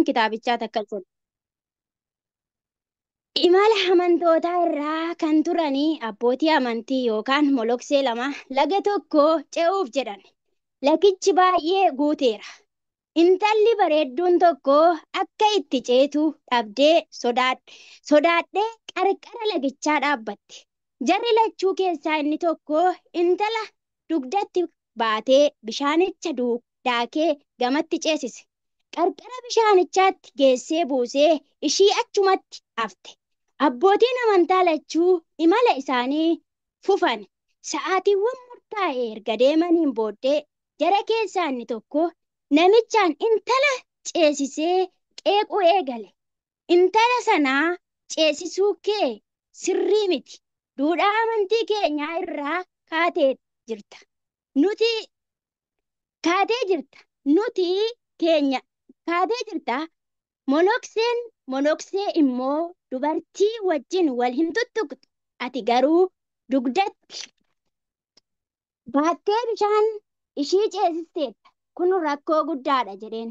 Qulqulluun kitaabichaa takka jedha. Imala amantootaa irraa kan turanii abbootii amantii yookaan moloksee lama laga tokko ce'uuf jedhan. Lagichi baay'ee guuteera. Intalli bareedduun tokko akka itti ceetu dhabdee sodaadhee qarqara lagichaa dhaabbatte. Jarri lachuu keessaa inni tokko intala dugdatti baatee bishaanicha daakee gamatti ceesise. Qarqara bishaanichaatti geessee buusee ishii achumatti hafte. Abbootiin amantaa lachuu imala isaanii fufan. Sa'aatiiwwan murtaa'e erga deemaniin booddee jara keessaa inni tokko namichaan intala ceesisee qeequu eegale. Intala sanaa ceesisuu kee sirrii miti. Duudhaa amantii keenyaa irraa kaatee jirta. Nuti monoksee immoo dubartii wajjin wal hin tuttuqxu. Ati garuu dugdatti baattee bishaan ishii ceesisteetta. Kun rakkoo guddaadha jedheen.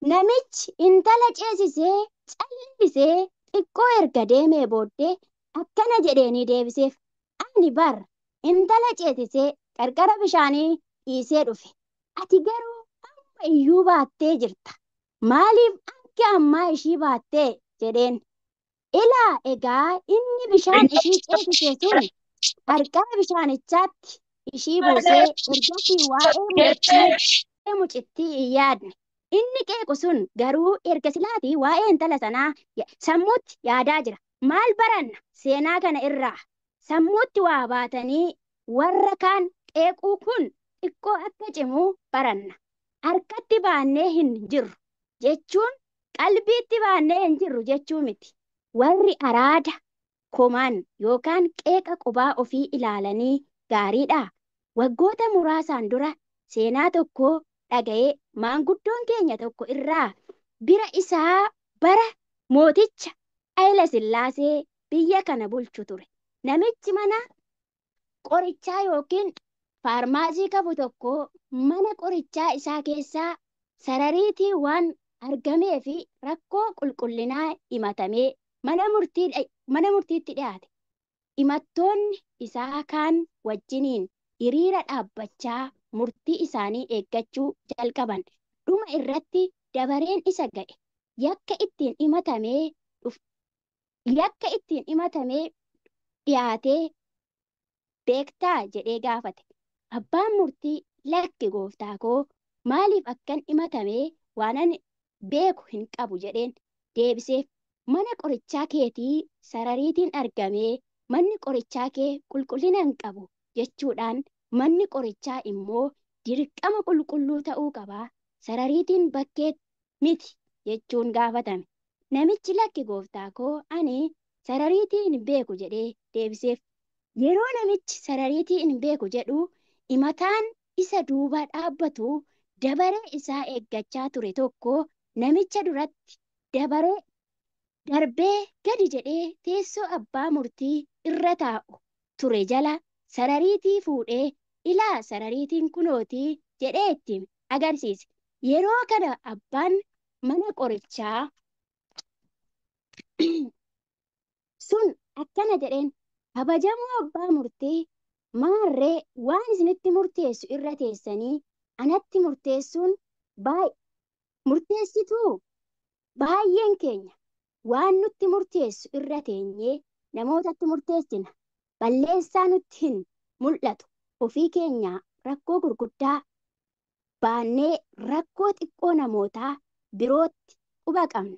Namichi intala ceesisee callisee xiqqoo erga deemee booddee akkana jedheenii deebiseef. Ani bara intala ceesisee qarqara bishaanii dhiisee dhufe. Ati garuu amma iyyuu baattee jirta. Maaliif akka ammaa ishii baattee jedheen. Ilaa egaa inni bishaan ishii ceesise sun qarqara bishaanichaatti ishii buusee ergasii waa'ee mucittii hin yaadne. Inni qeequ sun garuu erga silaatii waa'ee intala sanaa sammuutti yaadaa jira. Maal baranna seenaa kana irraa? Sammuutti waa baatanii warra kaan qeequu kun xiqqoo akka cimuu baranna. Harkatti baannee hin jirru jechuun qalbiitti baannee hin jirru jechuu miti. Warri araada komaan yookaan qeeqa qubaa ofii ilaalanii gaariidha. Waggoota muraasaan dura seenaa tokko dhaga'ee maanguddoon keenya tokko irraa bira isaa bara mooticha Hayila Sillaasee biyya kana bulchu ture. Namichi mana qorichaa yookiin faarmaasii qabu tokko mana qorichaa isaa keessaa sarariitii waan argamee fi rakkoo qulqullinaa himatamee mana murtiitti dhiyaate. Himattoonni isaa kaan wajjiniin hiriira dhaabbachaa murtii isaanii eeggachuu jalqaban. Dhuma irratti dabareen isa ga'e. Yakka ittiin himatamee dhiyaatee beektaa jedhee gaafate. Abbaan murtii lakki gooftaa koo maaliif akkan himatamee waanan beeku hin qabu jedheen deebiseef. Mana qorichaa keetii sarariitiin argamee manni qorichaa kee qulqullina hin qabu jechuudhaan manni qorichaa immoo dirqama qulqulluu ta'uu qaba. Sarariitiin bakkee miti jechuun gaafatame. Namichi lakki gooftaa koo ani sarariitii hin beeku jedhee deebiseef. Yeroo namichi sarariitii hin beeku jedhu himataan isa duuba dhaabbatu dabaree isaa eeggachaa ture tokko namicha duratti darbee gadi jedhee teessoo abbaa murtii irra taa'u ture jala sarariitii fuudhee ilaa sarariitiin kunootii jedhee itti agarsiise. Yeroo kana abbaan mana qorichaa sun akkana jedheen. Kabajamoo abbaa murtii maarree waan isinitti murteessu irra teessanii anatti murteessituu baay'een keenya waan nutti murteessu irra teenyee namootatti murteessina. Balleessaa nutti hin mul'atu. Ofii keenyaa rakkoo gurguddaa baannee rakkoo xiqqoo namootaa birootti quba qabna.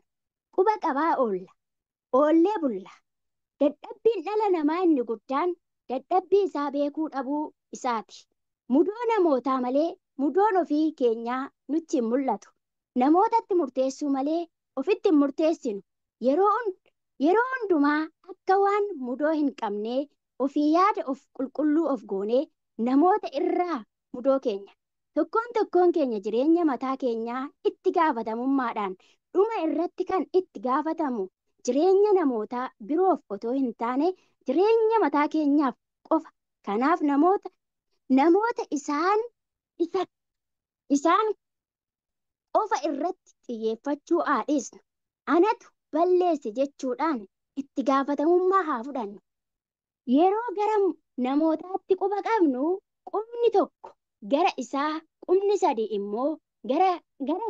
Quba qabaa oollee bulla. Dadhabbiin dhala namaa inni guddaan dadhabbii isaa beekuu dhabuu isaati. Mudoo namootaa malee mudoon ofii keenyaa nutti hin mul'atu. Namootatti murteessuu malee ofitti hin murteessinu. Yeroo hundumaa akka waan mudoo hin qabnee ofii yaada of qulqulluu of goonee namoota irraa mudoo keenya. Tokkoon keenya jireenya mataa keenyaa itti gaafatamummaadhaan dhuma irratti kan itti gaafatamu jireenya namootaa biroof otoo hin taane jireenya mataa keenyaaf qofa. Kanaaf namoota isaan qofa irratti xiyyeeffachuu haa dhiisnu. Anatu balleesse jechuudhaan itti gaafatamummaa haa fudhannu. Yeroo gara namootaatti quba qabnu qubni tokko gara isaa, qubni sadi immoo gara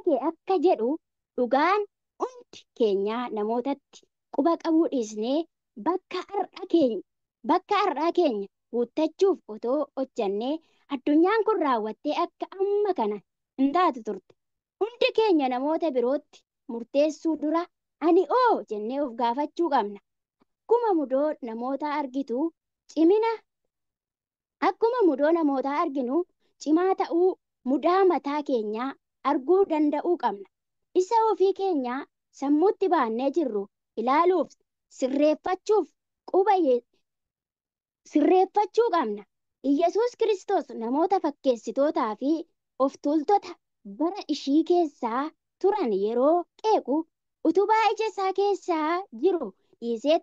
kee akka jedhu dhugaan hundi keenya namootatti quba qabuu dhiisnee bakka har'aa keenya guuttachuuf otoo hojjannee addunyaan kun raawwattee akka amma kana hin taatu turte. Hundi keenya namoota birootti murteessuu dura ani oo jennee of gaafachuu qabna. Akkuma mudoo namoota arginu cimaa ta'uu mudaa mataa keenyaa arguu danda'uu qabna. Isa ofii keenyaa sammuutti baannee jirru ilaaluuf sirreeffachuu qabna. Iyyasuus Kiristoos namoota fakkeessitootaa fi of tuultota bara ishii keessaa turan yeroo qeequ utubaa ija isaa keessaa jiru dhiisee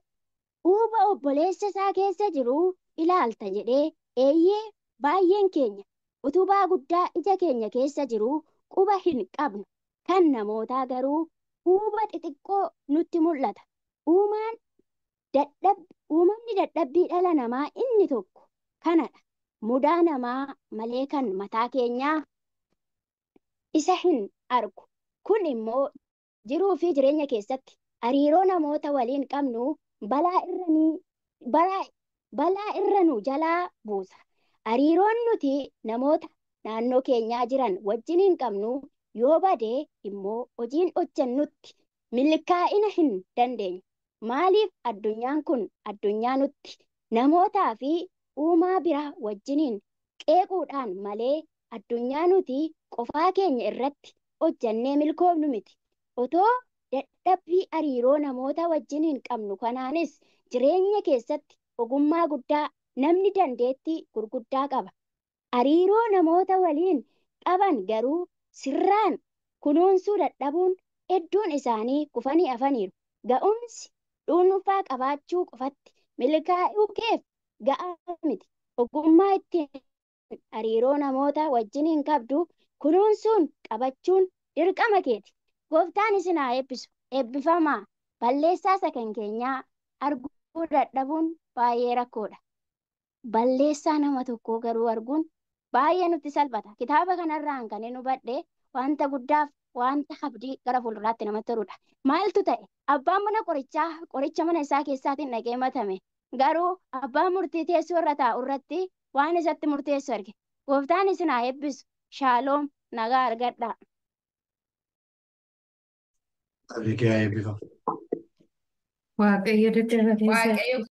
huuba obboleessa isaa keessa jiru ilaalta jedhee. Eeyyee baay'een keenya utubaa guddaa ija keenya keessa jiru quba hin qabnu. Kan namootaa garuu huuba xixiqqoo nutti mul'ata. Uumamni dadhabbii dhala namaa inni tokko kanadha. Mudaa namaa malee kan mataa keenyaa isa hin argu. Kun immoo jiruu fi jireenya keessatti hariiroo namoota waliin qabnu balaa irra nu jalaa buusa. Hariiroon nuti namoota naannoo keenyaa jiran wajjin hin qabnu yoo badee immoo hojiin hojjennutti milkaa'ina hin dandeenyu. Maaliif addunyaan kun addunyaa nutti namootaa fi uumaa biraa wajjiniin qeequudhaan malee addunyaa nuti qofaa keenya irratti hojjannee milkoofnu miti. Otoo dadhabbii hariiroo namoota wajjiniin qabnu kanaanis jireenya keessatti ogummaa guddaa namni dandeettii gurguddaa qaba. Hariiroo namoota waliin qaban garuu sirraan kunuunsuu dadhabuun hedduun isaanii kufanii hafaniiru. Ga'umsi dhuunfaa qabaachuu qofatti milkaa'uu keef ga'aa miti. Ogummaa ittiin hariiroo namoota wajjiniin qabdu kunuunsuun qabachuun dirqama keeti. Gooftaan isin haa eebbisu. Eebbifamaa. Balleessaa isa kan keenyaa arguu dadhabuun baay'ee rakkoodha. Balleessaa nama tokkoo garuu arguun baay'ee nutti salphata. Kitaaba kanarraan kan inni hubadhe wanta guddaaf wanta abdii gara fuulduraatti namatti toludha. Maaltu ta'e? Abbaan mana qorichaa qoricha mana isaa keessaatiin dhaqee matame. Garuu abbaan murtii teessoo irra taa'u irratti waan isatti murteessu arge. Gooftaan isin haa eebbisu. Shaaloom, nagaa argadhaa. Waaqayyo dadhabate.